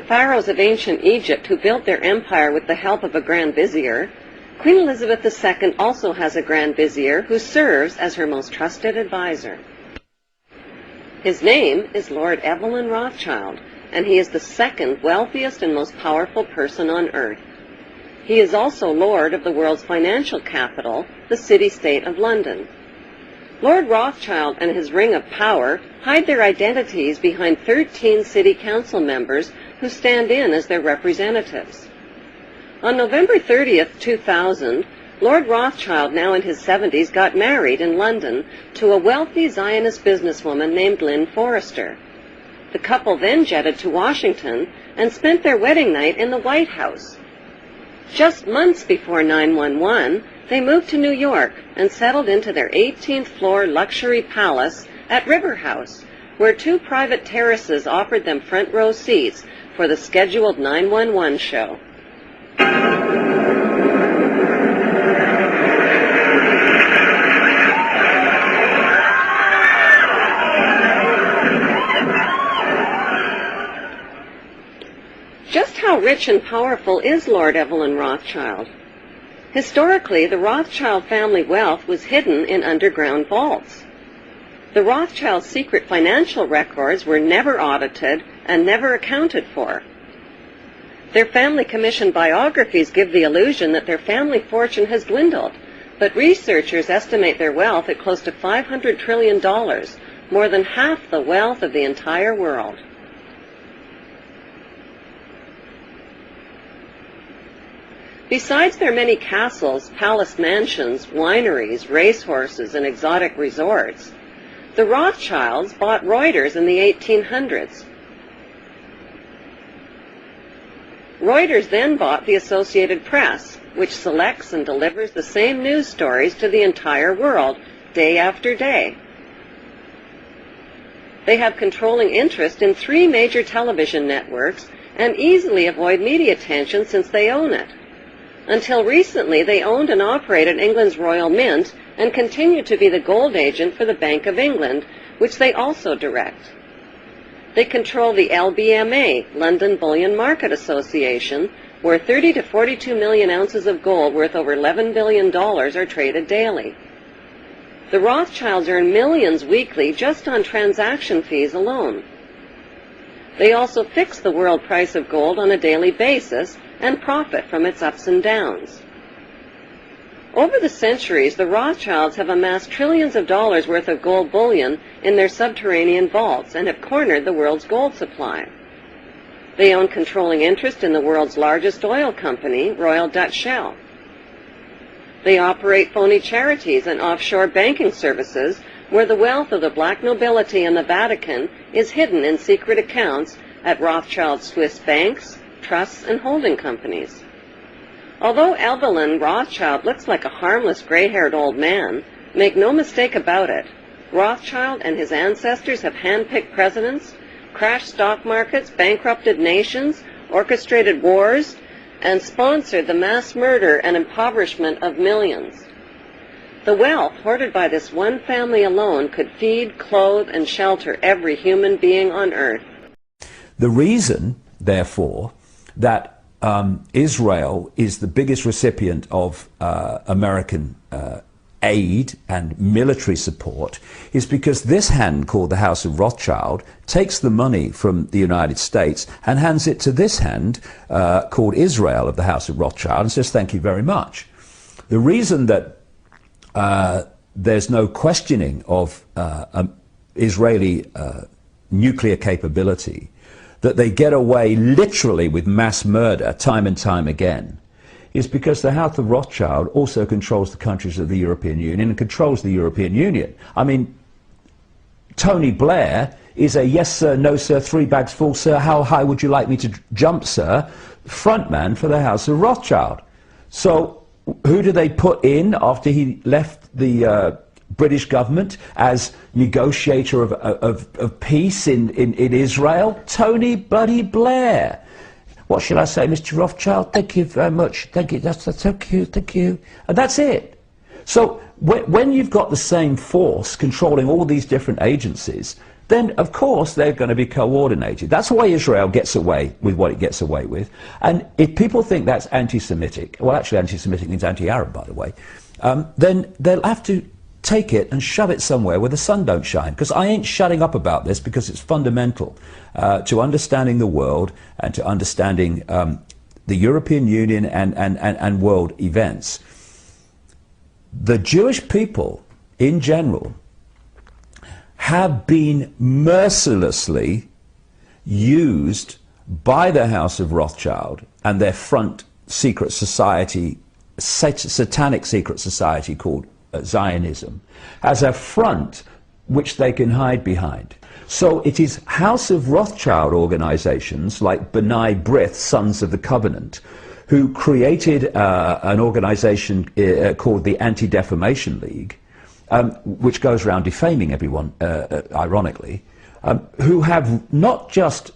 pharaohs of ancient Egypt who built their empire with the help of a grand vizier, Queen Elizabeth II also has a grand vizier who serves as her most trusted advisor. His name is Lord Evelyn Rothschild, and he is the second wealthiest and most powerful person on earth. He is also Lord of the world's financial capital, the city-state of London. Lord Rothschild and his ring of power hide their identities behind 13 city council members who stand in as their representatives. On November 30th, 2000, Lord Rothschild, now in his 70s, got married in London to a wealthy Zionist businesswoman named Lynn Forrester. The couple then jetted to Washington and spent their wedding night in the White House. Just months before 9/11, they moved to New York and settled into their 18th floor luxury palace at River House, where 2 private terraces offered them front row seats for the scheduled 911 show. Just how rich and powerful is Lord Evelyn Rothschild? Historically, the Rothschild family wealth was hidden in underground vaults. The Rothschilds' secret financial records were never audited and never accounted for. Their family commissioned biographies give the illusion that their family fortune has dwindled, but researchers estimate their wealth at close to $500 trillion, more than half the wealth of the entire world. Besides their many castles, palace mansions, wineries, racehorses, and exotic resorts, the Rothschilds bought Reuters in the 1800s. Reuters then bought the Associated Press, which selects and delivers the same news stories to the entire world, day after day. They have controlling interest in 3 major television networks and easily avoid media attention since they own it. Until recently, they owned and operated England's Royal Mint and continue to be the gold agent for the Bank of England, which they also direct. They control the LBMA, London Bullion Market Association, where 30 to 42 million ounces of gold worth over $11 billion are traded daily. The Rothschilds earn millions weekly just on transaction fees alone. They also fix the world price of gold on a daily basis and profit from its ups and downs. Over the centuries, the Rothschilds have amassed trillions of dollars worth of gold bullion in their subterranean vaults and have cornered the world's gold supply. They own controlling interest in the world's largest oil company, Royal Dutch Shell. They operate phony charities and offshore banking services where the wealth of the black nobility and the Vatican is hidden in secret accounts at Rothschild Swiss banks, trusts, and holding companies. Although Evelyn Rothschild looks like a harmless gray-haired old man, make no mistake about it, Rothschild and his ancestors have handpicked presidents, crashed stock markets, bankrupted nations, orchestrated wars, and sponsored the mass murder and impoverishment of millions. The wealth hoarded by this one family alone could feed, clothe, and shelter every human being on earth. The reason, therefore, that Israel is the biggest recipient of American aid and military support is because this hand, called the House of Rothschild, takes the money from the United States and hands it to this hand, called Israel of the House of Rothschild, and says, thank you very much. The reason that there's no questioning of Israeli nuclear capability, that they get away literally with mass murder time and time again, is because the House of Rothschild also controls the countries of the European Union and controls the European Union. I mean, Tony Blair is a yes sir, no sir, 3 bags full sir, how high would you like me to jump sir, frontman for the House of Rothschild. So who do they put in after he left the British government as negotiator of peace in Israel? Tony Bloody Blair. What shall I say, Mr. Rothschild? Thank you very much. Thank you. That's thank you. Thank you. And that's it. So when you've got the same force controlling all these different agencies, then of course they're going to be coordinated. That's why Israel gets away with what it gets away with. And if people think that's anti-Semitic, well, actually anti-Semitic means anti-Arab, by the way, then they'll have to take it and shove it somewhere where the sun don't shine. Because I ain't shutting up about this, because it's fundamental to understanding the world and to understanding the European Union and world events. The Jewish people in general have been mercilessly used by the House of Rothschild and their front secret society, satanic secret society called Zionism, as a front which they can hide behind. So it is House of Rothschild organizations like B'nai B'rith, Sons of the Covenant, who created an organization called the Anti-Defamation League, which goes around defaming everyone, ironically, who have not just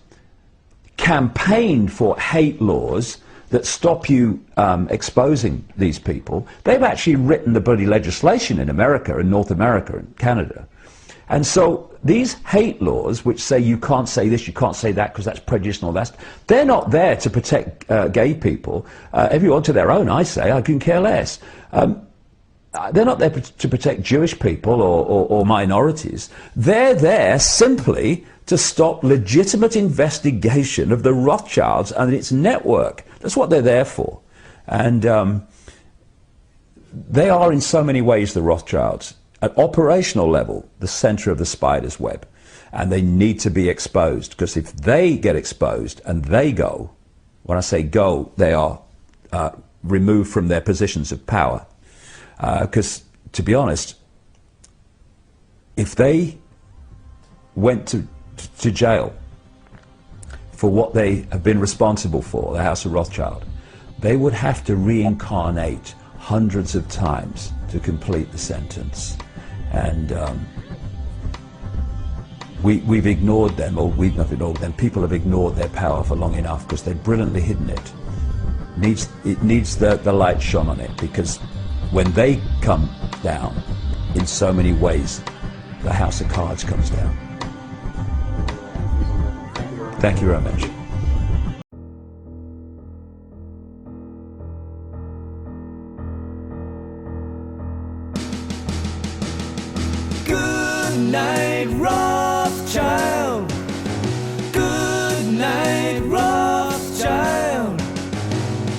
campaigned for hate laws that stop you exposing these people, they've actually written the bloody legislation in America, in North America, and Canada. And so these hate laws, which say you can't say this, you can't say that because that's prejudicial and all that, they're not there to protect gay people. Everyone to their own, I say, I can care less. They're not there to protect Jewish people or minorities. They're there simply to stop legitimate investigation of the Rothschilds and its network. That's what they're there for. And they are in so many ways, the Rothschilds, at operational level, the center of the spider's web. And they need to be exposed, because if they get exposed and they go, when I say go, they are removed from their positions of power. Because, to be honest, if they went to jail for what they have been responsible for, the House of Rothschild, they would have to reincarnate hundreds of times to complete the sentence. And we've ignored them, or we've not ignored them, people have ignored their power for long enough because they've brilliantly hidden it. It needs the light shone on it, because when they come down, in so many ways, the house of cards comes down. Thank you very much. Goodnight Rothschild. Goodnight Rothschild.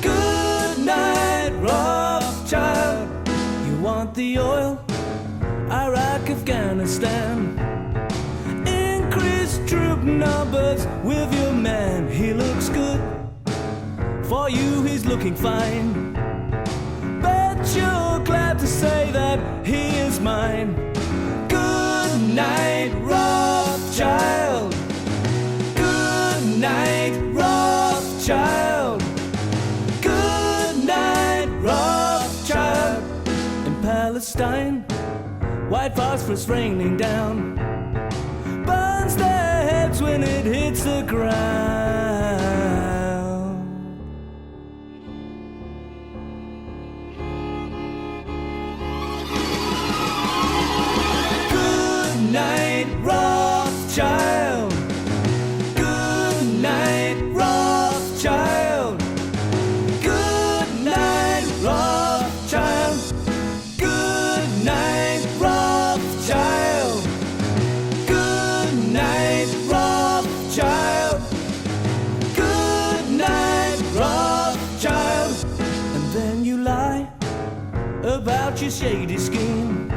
Goodnight Rothschild. You want the oil? Iraq, Afghanistan. Increase troop numbers with your man. He looks good. For you, he's looking fine. Bet you're glad to say that he is mine. Goodnight Rothschild. Goodnight Rothschild. Goodnight Rothschild. In Palestine, white phosphorus raining down, burns their heads when it hits the ground. Goodnight Rothschild. Goodnight Rothschild. Goodnight Rothschild. Goodnight Rothschild. Goodnight Rothschild. Goodnight Rothschild. And then you lie about your shady scheme.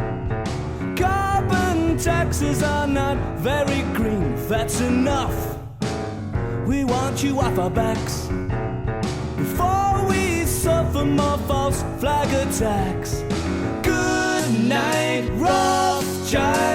Carbon taxes are not very green. That's enough. We want you off our backs before we suffer more false flag attacks. Goodnight Rothschild.